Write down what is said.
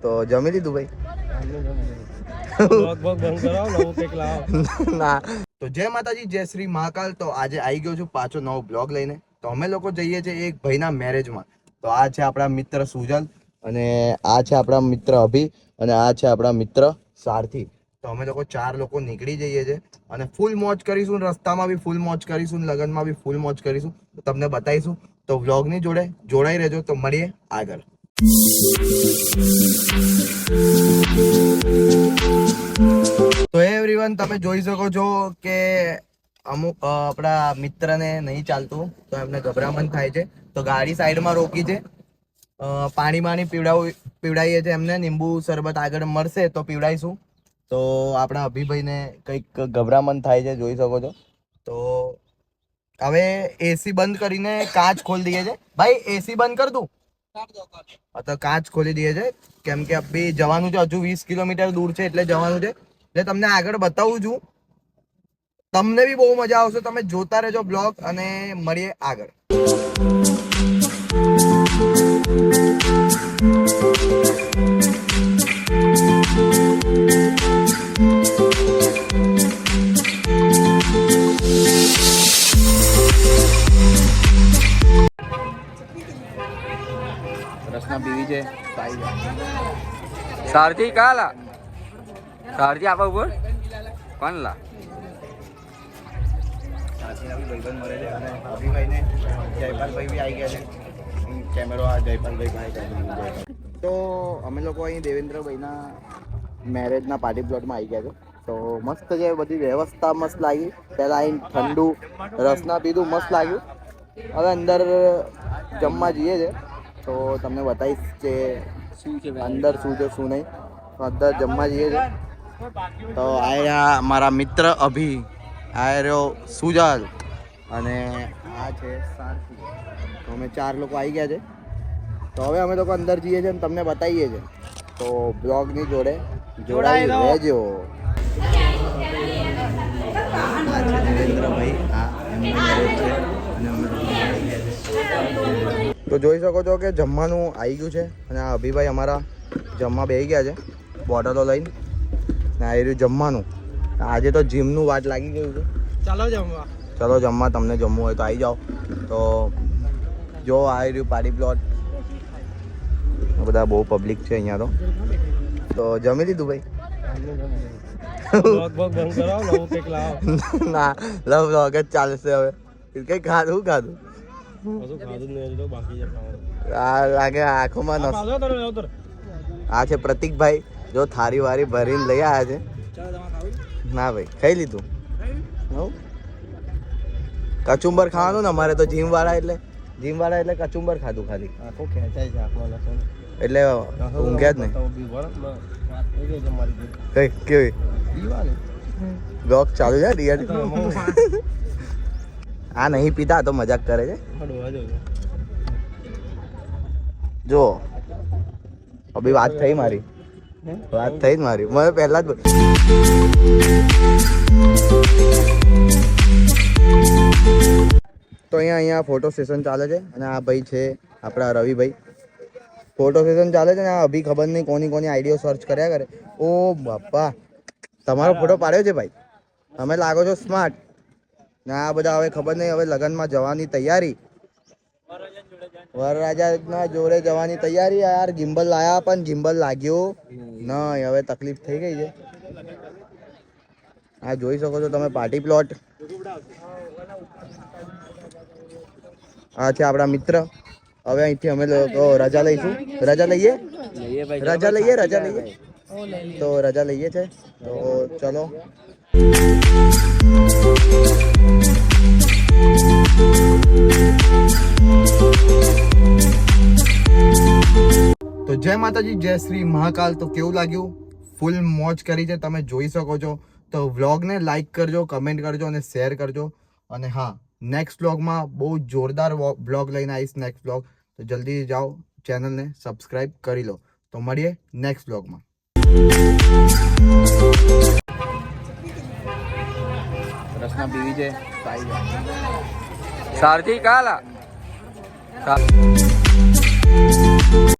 તો જમી લીધું ભાઈ? ના. તો જય માતાજી, જય શ્રી મહાકાલ. તો આજે આવી ગયો છું પાછો નવો બ્લોગ લઈને. તો અમે લોકો જઈએ છીએ એક ભાઈના મેરેજમાં. તો આ છે આપણા મિત્ર સુજલ, અને આ છે આપણા મિત્ર અભી, અને આ છે આપણા મિત્ર સારથી. તો અમે લોકો 4 લોકો નીકળી જઈએ છીએ અને ફૂલ મોજ કરીશું. રસ્તામાં બી ફૂલ મોજ કરીશું, લગનમાં બી ફૂલ મોજ કરીશું. તો તમને બતાવીશું. તો વ્લોગની જોડે જોડાઈ રહેજો. તો મળીએ આગળ. તો એવરીવન, તમે જોઈ શકો છો કે અમુક આપણા મિત્રને નહીં ચાલતું, તો એમને ગભરામણ થાય છે. તો ગાડી સાઈડમાં રોકી છે, પાણી પીવડાવીએ છીએ એમને. લીંબુ શરબત આગળ મળશે તો પીવડાવીશું. તો આપણા અભિભાઈને કંઈક ગભરામણ થાય છે, જોઈ શકો છો. તો હવે એસી બંધ કરીને કાચ ખોલી દઈએ છે. ભાઈ એસી બંધ કર દઉં? તો કાચ ખોલી દઈએ છે, કેમ કે અભી જવાનું છે, હજુ 20 કિલોમીટર દૂર છે એટલે જવાનું છે. એટલે તમને આગળ બતાવું છું. તમને બી બહુ મજા આવશે. તમે જોતા રહેજો બ્લોગ અને મળીએ આગળ. રસના બીવી છે, સારથી કાલા સારથી આપા ઉપર કોણ લા સારથીના બી ભાઈબંધ મળે છે. અને અભિભાઈને જયપાલભાઈ બી આવી ગયા છે. કેમેરો આ જયપાલભાઈ. તો અમે લોકો અહીં દેવેન્દ્રભાઈના મેરેજના પાર્ટી પ્લોટમાં આવી ગયા છે. તો મસ્ત છે, બધી વ્યવસ્થા મસ્ત લાગી. પહેલાં અહીં ઠંડુ રસના પીધું, મસ્ત લાગ્યું. હવે અંદર જમવા જઈએ છે, તો તમને બતાવીશ કે શું છે અંદર, શું છે શું નહીં. તો અંદર જમવા જઈએ છે. તો આ મારા મિત્ર અભી, આ રહ્યો સુજલ, અને આ છે સારથી. તો અમે 4 લોકો આવી ગયા છે. તો હવે અમે લોકો અંદર જઈએ છીએ અને તમને બતાવીએ છીએ. તો બ્લોગની જોડે જોડાઈ રહેજો. દેવેન્દ્રભાઈ, આ એમનો મેરેજ છે અને અમે લોકો આવી ગયા છે. તો જોઈ શકો છો કે જમવાનું આવી ગયું છે, અને આ અભિભાઈ અમારા જમવા બેસી ગયા છે બોટલો લઈને. ને આવી રહ્યું જમવાનું. આજે તો જીમનું વાટ લાગી ગયું છે. ચલો જમવા. તમને જમવું હોય તો આવી જાઓ. તો જો આવી રહ્યું પાર્ટી પ્લોટ. બધા બહુ પબ્લિક છે અહીંયા. તો જમી લીધું ભાઈ? ના, લવ વ્લોગ જ ચાલશે હવે. કઈ ખાધું લાગે આંખોમાં. આ છે પ્રતિકભાઈ, જો થારી વારી ભરીને લઈ આવ્યા છે. ના ભાઈ, ખાઈ લીધું. કચુંબર ખાવાનું ને અમારે તો જીમ વાળા એટલે કચુંબર ખાધું ખાલી. એટલે ઊંઘ્યા જ નહીં. કઈ કેવી બ્લોગ ચાલુ છે રિયલ? આ નહીં પીતા તો મજાક કરે છે. જો અભી વાત થઈ મારી, મને પહેલા જ. તો અહીંયા ફોટો સેશન ચાલે છે, અને આ ભાઈ છે આપણા રવિભાઈ. ફોટો સેશન ચાલે છે ને આ અભી ખબર નહીં કોની આઈડિયો સર્ચ કર્યા કરે. ઓ બાપા, તમારો ફોટો પાડ્યો છે ભાઈ, તમે લાગો છો સ્માર્ટ. ને આ બધા હવે ખબર નહીં, હવે લગ્નમાં જવાની તૈયારી, વરરાજાના જોડે જવાની તૈયારી. યાર ગિમ્બલ લાયા પણ ગિમ્બલ લાગ્યો નહીં, હવે તકલીફ થઈ ગઈ છે. આ જોઈ શકો છો તમે પાર્ટી પ્લોટ. આ છે આપણા મિત્ર. હવે અહીંથી અમે લોકો રજા લઈશું. રજા લઈએ. તો રજા લઈએ છે. તો ચલો. તો જય માતાજી, જય શ્રી મહાકાલ. તો કેવું લાગ્યું? ફૂલ મોજ કરી છે, તમે જોઈ શકો છો. તો વ્લોગને લાઈક કરજો, કમેન્ટ કરજો અને શેર કરજો. અને હા, નેક્સ્ટ વ્લોગમાં બહુ જોરદાર વ્લોગ લઈને આવીશ. નેક્સ્ટ વ્લોગ તો જલ્દી જાઓ, ચેનલને સબસ્ક્રાઈબ કરી લો. તો મળીએ નેક્સ્ટ વ્લોગમાં. રસના બીવી છે, સારથી કાલા